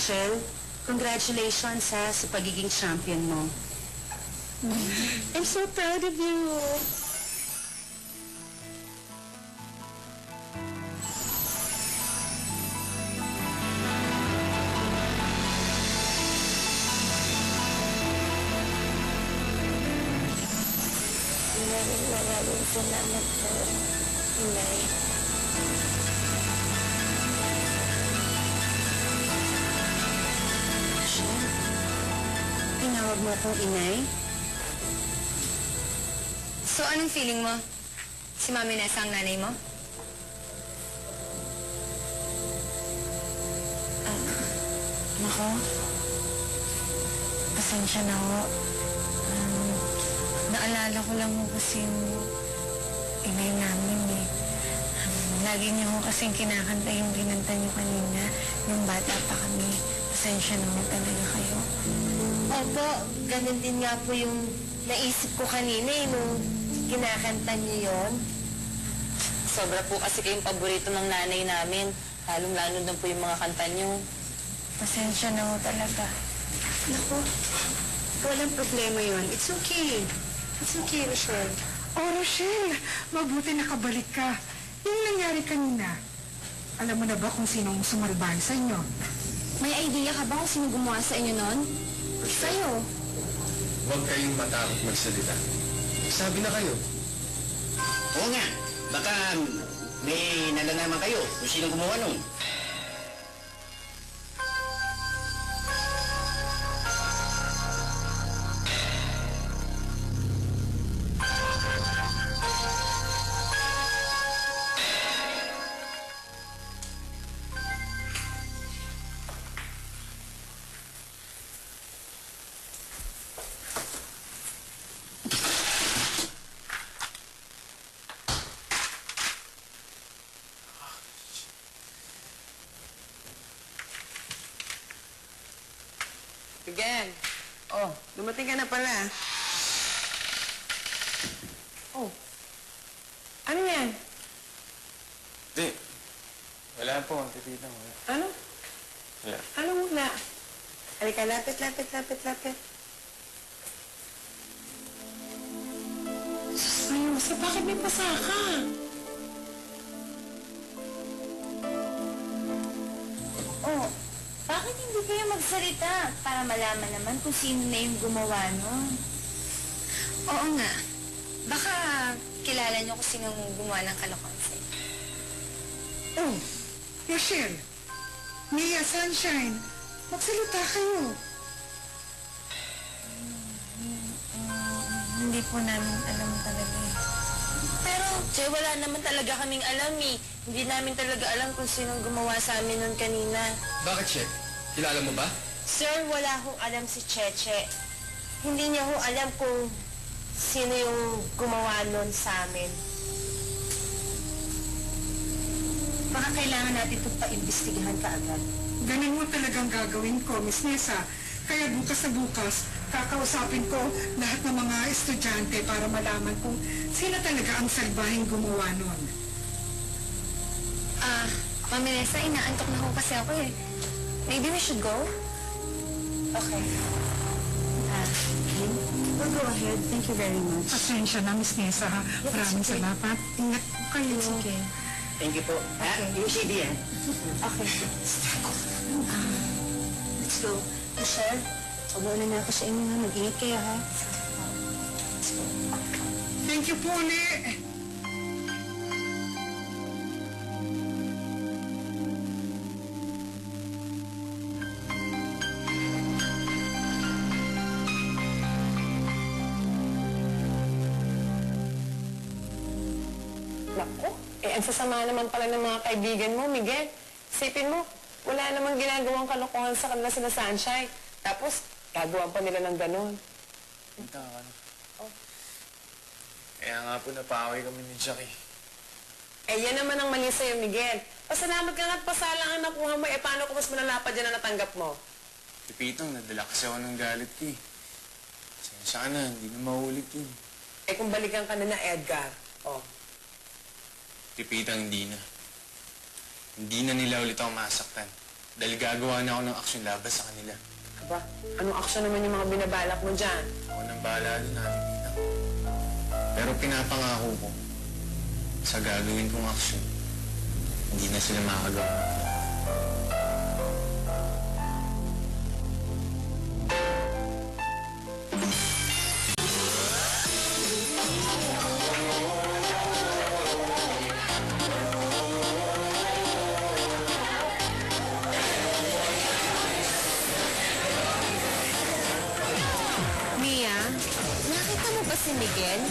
Rochelle, congratulations sa pagiging champion mo. I'm so proud of you. Maraming salamat po, Inay. Rochelle, tinawag mo akong inay? So, anong feeling mo? Si Mami Nessa ang nanay mo? Nako, pasensya na ho. Naalala ko lang ho kasi yung inay namin eh. Lagi niyo ho kasing kinakanta yung kinanta niyo kanina, yung bata pa kami. Pasensya na ho talaga kayo. Opo, ganun din nga po yung naisip ko kanina eh, nung kinakanta niyo yon. Sobra po kasi kayong paborito ng nanay namin. Lalong-lalo na po yung mga kanta niyo. Pasensya na ho talaga. Naku, walang problema yun. It's okay. It's okay, Rochelle. Oh, Rochelle, mabuti nakabalik ka. Yung nangyari kanina, alam mo na ba kung sinong sumalbay sa inyo? May idea ka ba kung sino gumawa sa inyo nun? Sa'yo. Huwag kayong matakot magsalita. Sabi na kayo. Oo nga, baka may nalalaman kayo kung sino gumawa nun. Miguel. Oh, dumating ka na pala. Oh. Ano yan? Di. Wala po, titita. Wala. Ano? Wala. Ano muna? Halika, lapit. Sus, Mayosa, bakit may pasaka? Oh, bakit hindi kayo magsalita para malaman naman kung sino na yung gumawa nun? Oo nga. Baka kilala niyo kung sinong gumawa ng kalokohan sa'yo. Oh, Rochelle, Mia, Sunshine, magsalita kayo. Hindi po namin alam talaga eh. Pero, Che, wala naman talaga kaming alam eh. Hindi namin talaga alam kung sinong gumawa sa amin nun kanina. Bakit, Chef? Kilala mo ba? Sir, wala hong alam si Cheche. Hindi niya ho alam kung sino yung gumawa nun sa amin. Baka kailangan natin itong paimbestigahan kaagad. Ganun mo talagang gagawin ko, Miss Nessa. Kaya bukas na bukas, kakausapin ko lahat ng mga estudyante para malaman kung sino talaga ang salbahing gumawa nun. Mami Nessa, inaantok na ho kasi ako eh. Maybe we should go? Okay. We'll go ahead. Thank you very much. Pasensya na, Miss Nessa, ha? Maraming salamat. Ingat po kayo. It's okay. Thank you po. Yung CD, ha? Okay. Let's go. Michelle, mauna na ako sa inyo ha. Mag-ingat kayo ha. Thank you po ulit. Naku, ang sasama naman pala ng mga kaibigan mo, Miguel. Isipin mo, wala namang ginagawang kalokohan sa kanila sila Sunshine. Tapos, gagawan pa nila ng ganon. Punta ka na. Kaya nga po napaway kami ni Jackie. Eh, yan naman ang mali sa'yo, Miguel. Pasalamat ka nga at pasalang ang nakuha mo. Eh, paano kung mas malalapad yan na natanggap mo? Tipitong, nadala kasi ako ng galit ko eh. Pasensya ka na, hindi na maulit yun. Eh, kung balikan ka na Edgar, oh, Tipitang, hindi na. Hindi na nila ulit ako masaktan. Dahil gagawa na ako ng aksyon laban sa kanila. Aba, anong aksyon naman yung mga binabalak mo dyan? Ako nang bahala doon, Ate Tina. Pero pinapangako ko, sa gagawin kong aksyon, hindi na sila makagawa. Mia, nakita mo ba si Miguel?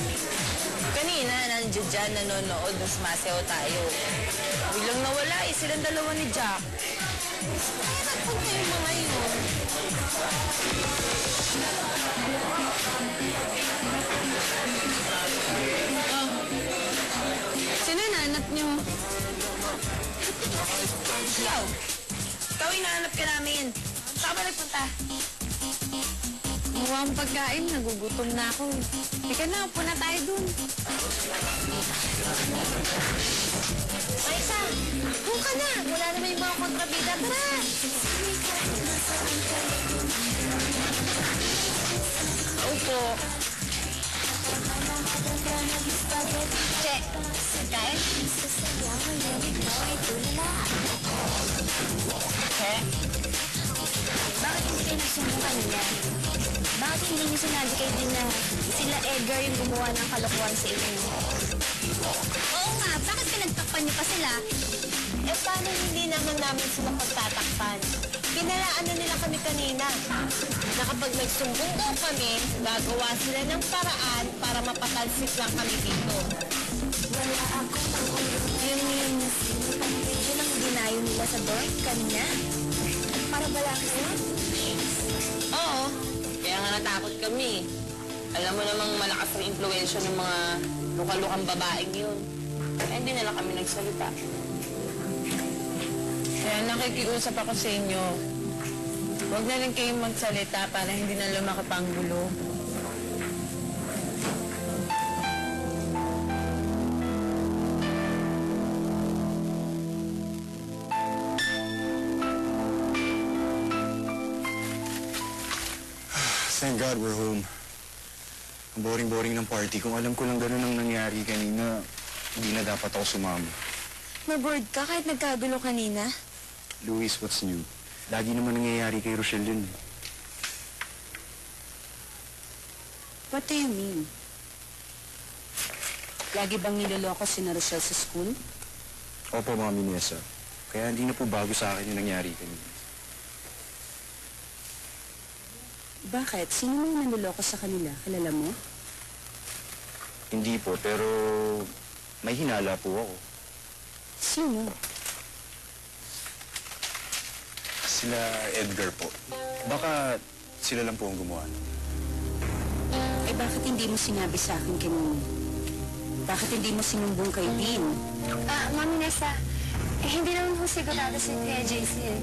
Kanina, nandiyan dyan, nanonood, nung sumasayaw tayo. Biglang nawala silang dalawa ni Jack. Kaya nagpunta yung mga yun. Sino nanat niyo? Ikaw, hinahanap ka namin. Saan ka ba nagpunta? Mukhang pagkain, nagugutom na ako. Teka na, upo na tayo dun. Maisa, doon ka na. Wala naman yung mga kontrabida. Tara! Opo. Che, kain? He? Bakit hindi kayo nagsumbungan nila? Bakit hindi niyo sinabi kay Din na sila Edgar yung gumawa ng kalokohan sa inyo? Oo nga, bakit pinagtakpan niyo pa sila? Eh, paano hindi naman namin sila pagtatakpan? Pinalaan na nila kami kanina. Na kapag nagsumbong daw kami, gagawa sila ng paraan para mapatalsik lang kami dito. Wala ako. Yun ang dinayo nila sa dorm kanina. Para balaki sila? Oo. Kaya nga natakot kami. Alam mo namang malakas ang impluwensya ng mga lukal-lukang babaeng yun. Kaya hindi na lang kami nagsalita. Kaya nakikiusap ako sa inyo. Huwag na rin kayong magsalita para hindi na lumaki pa ang gulo. Thank God we're home. Ang boring-boring ng party. Kung alam ko lang ganun ang nangyari kanina, hindi na dapat ako sumama. Maboard ka kahit nagkagulo kanina? Luis, what's new? Lagi naman nangyayari kay Rochelle yun. What do you mean? Lagi bang niloloko si na Rochelle sa school? Opo, Mami Nessa. Kaya hindi na po bago sa akin yung nangyari kanina. Bakit? Sino mo yung nanloloko sa kanila? Kilala mo? Hindi po, pero may hinala po ako. Sino? Sila Edgar po. Baka sila lang po ang gumawa. Eh bakit hindi mo sinabi sa akin kanina? Bakit hindi mo sinumbong kay Dean? Mami Nessa, hindi naman ho sigurado si Kuya JC eh.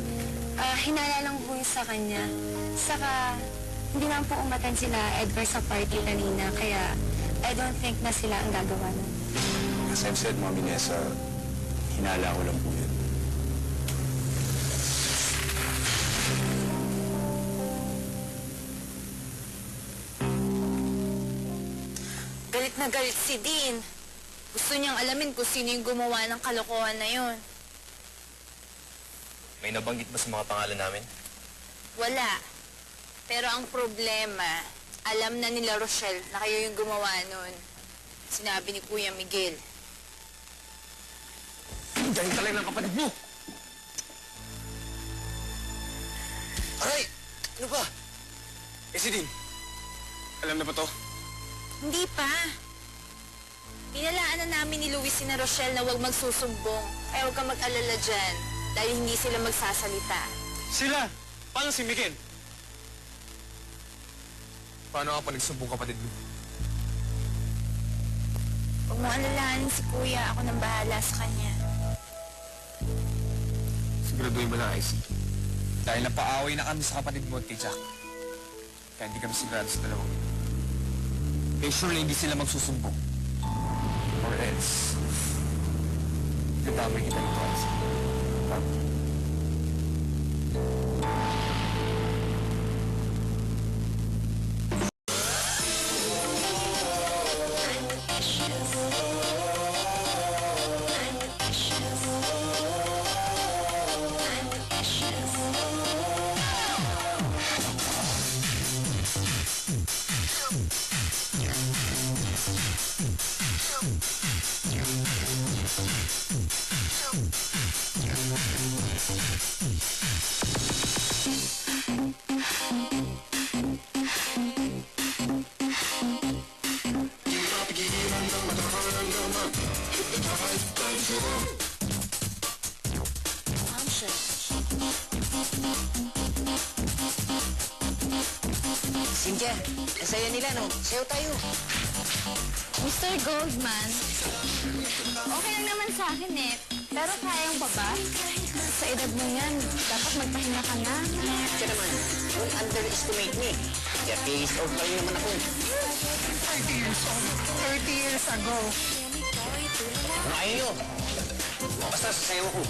Hinala lang ho yun sa kanya. Saka, hindi naman po umatan sila Edgar sa party kanina, kaya I don't think na sila ang gagawa nun. As I've said, Mami Nessa, hinala ko lang po yun. Galit na galit si Dean. Gusto niyang alamin kung sino yung gumawa ng kalokohan na yun. May nabanggit ba sa mga pangalan namin? Wala. Pero ang problema, alam na nila Rochelle na kayo yung gumawa nun. Sinabi ni Kuya Miguel. Dahil talaga ng kapatid mo! Aray! Ano ba? Eh si Dean, alam na ba to? Hindi pa. Pinalaan na namin ni Luis si na Rochelle na huwag magsusumbong. Kaya huwag kang mag-alala dyan. Dahil hindi sila magsasalita. Sila! Paano si Miguel? Paano nga pa nagsumbong kapatid mo? Huwag mo alalahanin si Kuya. Ako nang bahala sa kanya. Siguraduhin mo lang, IC. Dahil napaaway na kami sa kapatid mo at kay Jack. Kaya hindi kami sigurado sa dalawang yun. Kaya sure na hindi sila magsusumbong. Or else, dadamay kita nito, IC. Cynthia, ang saya nila, no? Sayo tayo. Mr. Goldman, okay lang naman sa akin eh. Pero kayang pa ba? Sa edad mo yan, dapat magpahinga ka na. Siya naman, don't underestimate me. 30 years old pa rin naman ako. 30 years old. 30 years ago. Kung ayaw nyo, basta sasayaw ako.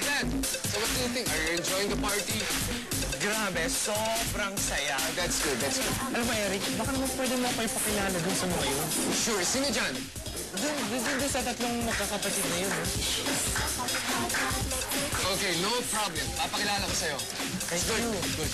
Dad, so what do you think? Are you enjoying the party? Grabe, sobrang saya. That's good, that's good. Alam mo, Eric, baka naman pwede mo kayo pakilala dun sa mga yun. Sure, sino dyan? Doon sa tatlong magkakapatid na yun. Okay, no problem. Papakilala ko sa'yo. Thank you. Good.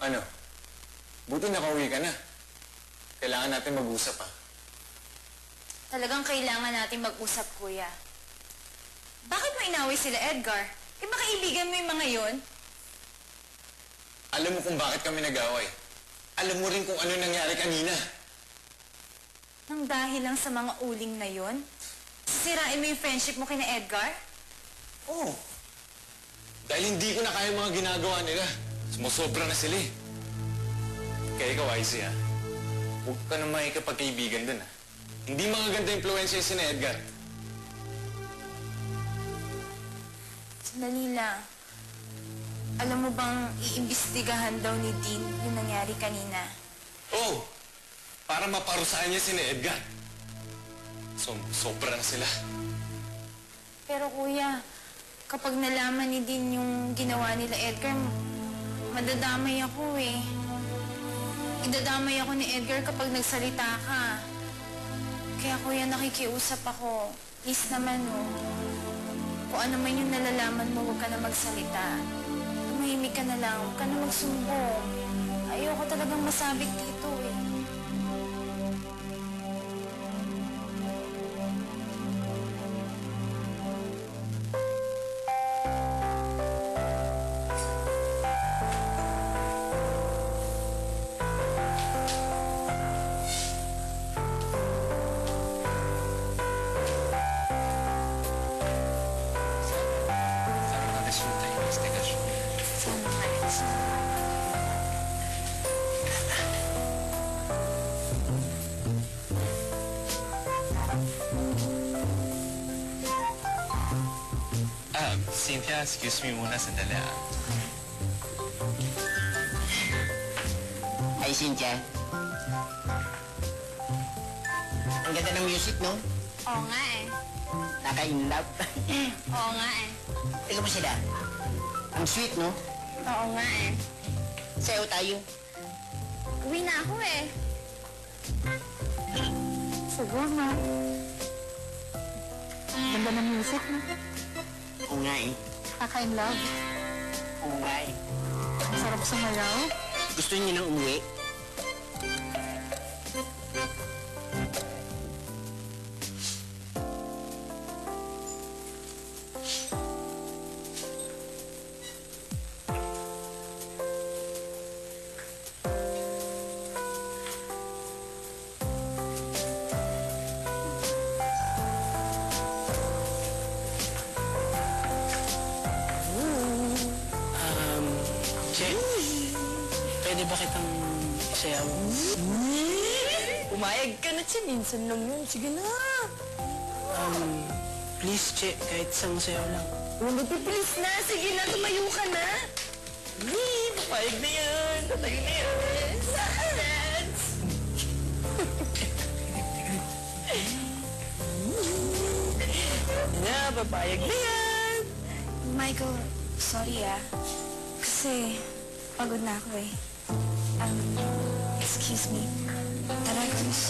Ano? Buti nakauwi ka na. Kailangan natin mag-usap, ah. Talagang kailangan natin mag-usap, kuya. Bakit mo inaway sila, Edgar? Eh, makaibigan mo yung mga yon? Alam mo kung bakit kami nag-away. Alam mo rin kung ano nangyari kanina. Nang dahil lang sa mga uling na yon? Sisirain mo yung friendship mo kina Edgar? Oo. Dahil hindi ko na kaya mga ginagawa nila. Sumusobra na sila eh. Kaya ikaw, Izzy, ha? Huwag ka na makikipagkaibigan dun, ha? Hindi mga ganda impluensya si na Edgar. Sandali lang. Alam mo bang iimbestigahan daw ni Dean yung nangyari kanina? Oo. Para maparusahan niya si na Edgar. Sobra na sila. Pero kuya, kapag nalaman ni Dean yung ginawa nila Edgar, madadamay ako eh. Idadamay ako ni Edgar kapag nagsalita ka. Kaya kuya, nakikiusap ako. Please naman, oh. Kung ano man yung nalalaman mo, huwag ka na magsalita. Tumahimik ka na lang, huwag ka na magsumbong. Ayoko talagang masabik dito eh. Sabi natin shoot tayo. Let's take a shoot. Sana nga. Cynthia, excuse me muna, sandali ah. Ay, Cynthia. Ang ganda ng music, no? Oo nga eh. Naka-in-love. Oo nga eh. Tignan mo sila. Ang sweet, no? Oo nga eh. Sayo tayo. Uwi na ako eh. Siguro na. Ganda ng music, no? Oo nga eh. Kaka-in love. Oo nga eh. Masarap sumayaw. Gusto niyo nang umuwi? Che, pwede ba kitang isayaw? Pumayag ka na, Che. Minsan lang yun. Sige na. Please, Che, kahit isang sayaw lang. Magpipilis na. Sige na, tumayo ka na. Papayag na yan. Tatayo na yan. Dance! na, papayag na yan. Michael, sorry Kasi pagod na ako eh. Excuse me. Tara, girls.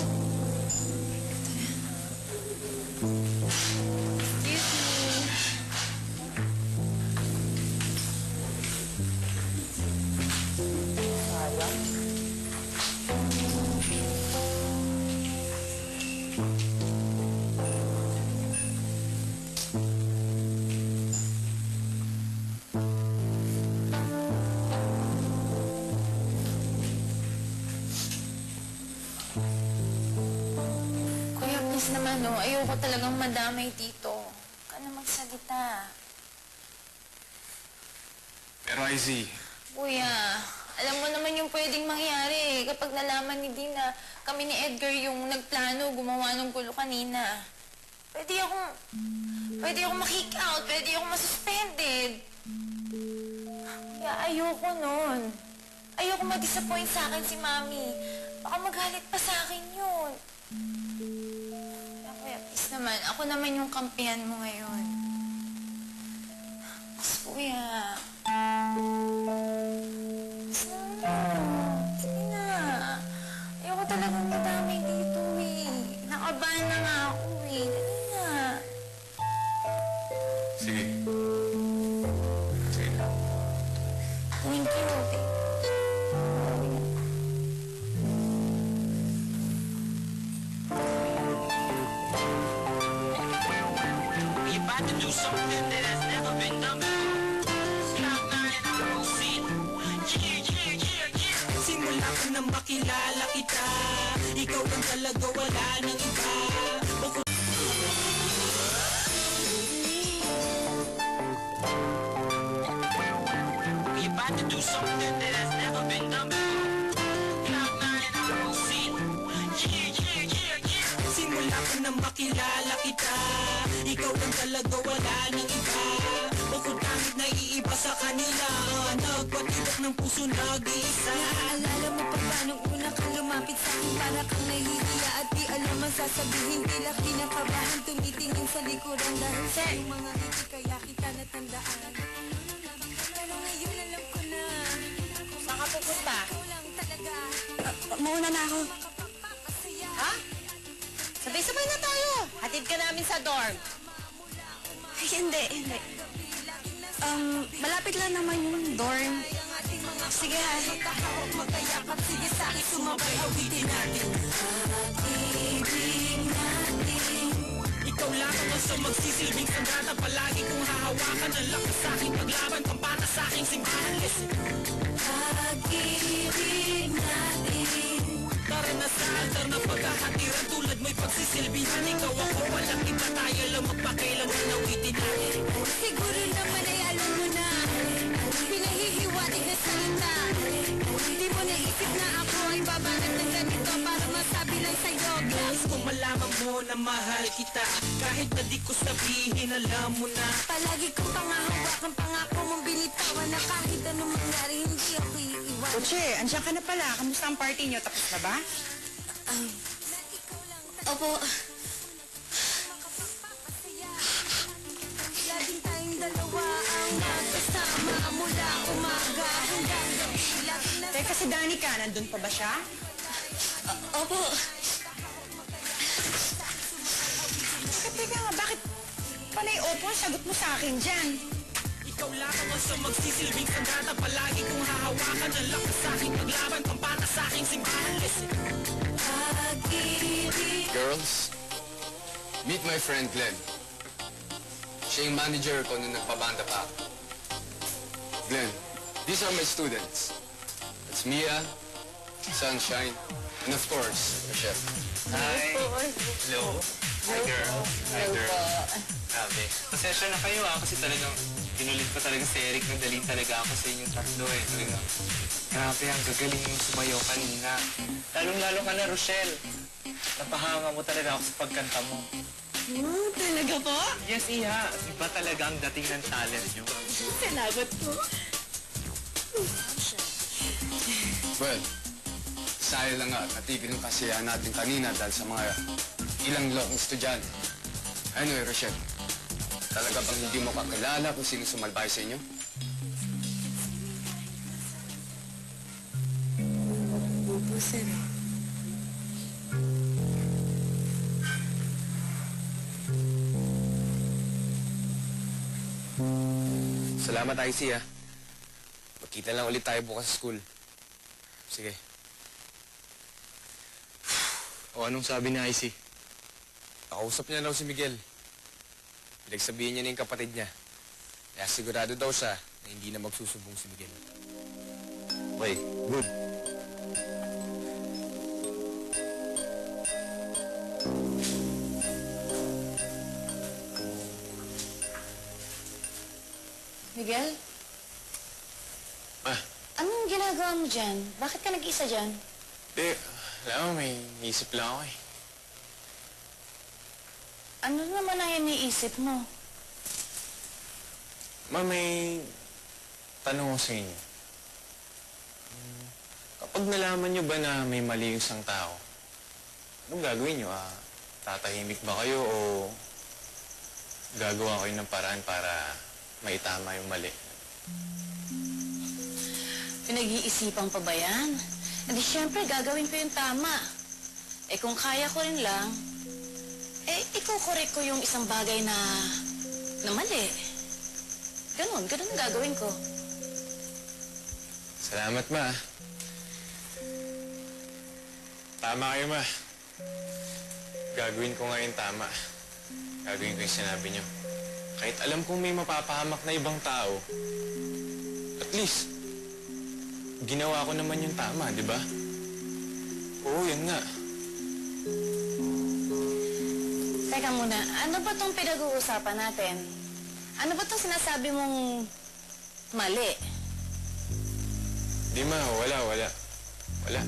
Kuya, please naman, no. Ayoko talagang madamay dito. Huwag ka na magsalita. Pero Izzy, Kuya, alam mo naman yung pwedeng mangyari kapag nalaman ni Dean na kami ni Edgar yung nagplano gumawa ng gulo kanina. Pwede akong ma-kick out, pwede akong masuspended. Kaya ayoko nun. Ayoko ma-disappoint sa akin si Mami. Baka magalit pa sa akin yun. Kaya kuya, please naman, ako naman yung kampihan mo ngayon. Please, kuya. Please naman. Sige na. Ayoko talagang madamay dito eh. Nakabahan na nga ako eh. Dali na. sige. Sige na. Thank you. We about to do something that has never been done before. Cloud nine and I will see. Simula ko nang makilala kita, ikaw lang talaga, wala nang iba. We about to do something that has never been done before. Cloud nine and I will see. Simula ko nang makilala kita, ikaw lang talaga, wala nang iba. Bukod tangit na iiba sa kanila, nagpatibok ng puso nag-iisa. Naalala mo pa ba nung una kang lumapit sa akin, para kang nahihiya at di alam ang sasabihin, tila kinakabahan, tumitingin sa likuran dahil sa iyong mga ngiti, kaya kita natandaan. Pero ngayon alam ko na, Saan ka pupunta? ikaw lang talaga. Mauna na ako. Ha? Sabay-sabay na tayo. Hatid ka namin sa dorm. Ay, hindi. Malapit lang naman yung dorm. Sige ha. Magkahawak, magkayakap, sige sa akin, sumabay, awitin natin. Pag-ibig natin. Ikaw lang ang gusto magsisilbing sandata, palagi kong hahawakan ang lakas sa aking paglaban, pampana sa aking simbahan. Listen. Pag-ibig natin. Tara na sa altar na pagkakatiran, tulad mo'y pagsisilbihan. Ikaw ako, walang iba, tayo lang magpakailan na nawitin natin. Siguro naman ay alam mo na, pinahihiwatig na salita. Hindi mo naisip na ako ay babanat ng ganito para masabi lang sa'yo, Nais kong malaman mo na mahal kita, kahit na di ko sabihin, alam mo na. palagi kong pangahawakan, pangako mong binitawan na kahit anong mangyari, hindi ako iiwan. Che, andiyan ka na pala. Kamusta ang party niyo? Tapos na ba? Opo. Laging tayong dalawa ang magkasama mula umaga hanggang gabi. Laging na Teka, si Danica, nandun pa ba siya? Opo. Teka nga, bakit panay opo ang sagot mo sa akin dyan? Ikaw lamang ang sa magsisilbing sanggata. Palagi kong hahawakan ang lakas sa aking paglaban. Pampana sa aking simbahan. Listen. Girls, meet my friend Glenn. Siya yung manager ko nung nagpabanda pa ako. Glenn, these are my students. It's Mia, Sunshine, and of course, Rochelle. Hi. Hello. Hi, girl. Hi, girl. Grabe. Pasensya na kayo kasi talagang pinulit ko talaga si Eric na dalhin talaga ako sa inyong tatlo Talagang, grabe, ang gagaling yung sumayaw kanina. Lalong-lalo ka na, Rochelle. Napahanga mo talaga ako sa pagkanta mo. Talaga po? Yes, Iha. Iba talaga ang dating ng talent nyo. Salamat po. Well, sayang lang nga at natigil yung kasiyahan natin kanina dahil sa mga ilang lokong estudyante. Anyway, Rochelle, talaga bang hindi mo kakilala kung sino sumalbay sa inyo? Opo, sir. Salamat, IC, ha. Magkita lang ulit tayo bukas sa school. Sige. O, anong sabi ni IC? Nakausap niya daw si Miguel. Pinagsabihin niya na yung kapatid niya. Kaya sigurado daw siya na hindi na magsusumbong si Miguel. Okay, good. Miguel, Ah, anong ginagawa mo dyan? Bakit ka nag-isa dyan? alam mo, may isip lang ako Ano naman ang iniisip mo? Ma, may tanong ko sa inyo. Kapag nalaman nyo ba na may mali yung isang tao, anong gagawin nyo? Tatahimik ba kayo o gagawa kayo ng paraan para maitama yung mali? Pinag-iisipan pa ba yan? E di syempre, gagawin ko yung tama. Eh kung kaya ko rin lang, ikukorek ko yung isang bagay na mali. Ganon ang gagawin ko. Salamat, Ma. Tama kayo, Ma. Gagawin ko nga yung tama. Gagawin ko yung sinabi nyo. Kahit alam kong may mapapahamak na ibang tao, at least, ginawa ko naman yung tama, di ba? Oo, yan nga. Teka muna, ano ba tong pinag-uusapan natin? Ano ba tong sinasabi mong mali? Di, Ma. Wala. Wala.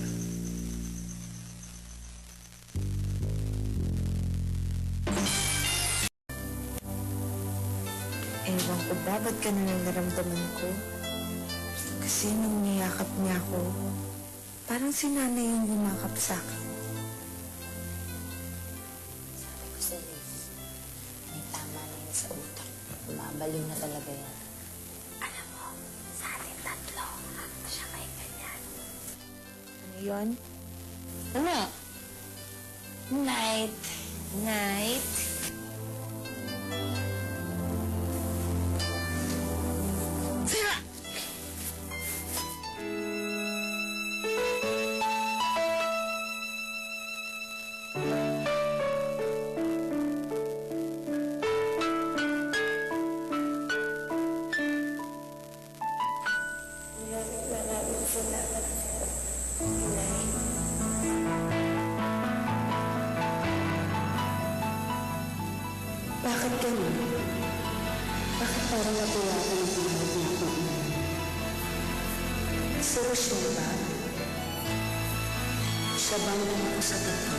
Ewan ko ba, ba't ganun ang naramdaman ko? Kasi nung niyakap niya ako, parang si nanay yung yumakap sa akin. Sabi ko sa Liz, may tama na yun sa utak. Mabaliw na talaga yan. Alam mo, sa ating tatlo, siya may ganyan. Ano yun? Ano? Night. Night. Bakit ganun? Bakit parang natuwa ka ng tinawag niya ako? Seryoso siya ba? Siya bang ako sa tatlo?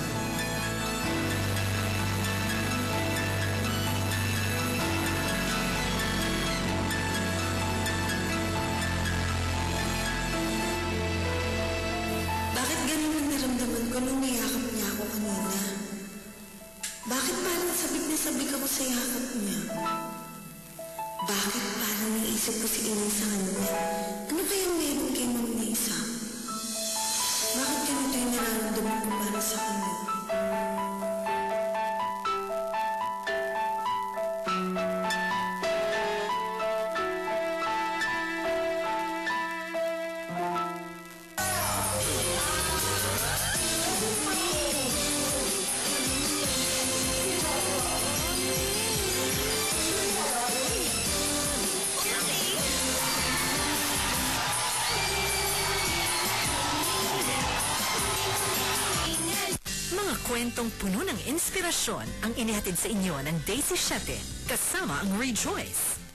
Bakit ganun ang naramdaman ko nung niyakap niya ako kanina? Bakit parang sabik na sabik ako sa yakap niya? Bakit parang naisip ko si Inay sa kanya? Ano kayang meron kay Ma'am Lisa? Bakit ganito yung nararamdaman ko para sa kanya? kwentong puno ng inspirasyon ang inihatid sa inyo ng Daisy 7 kasama ang Rejoice.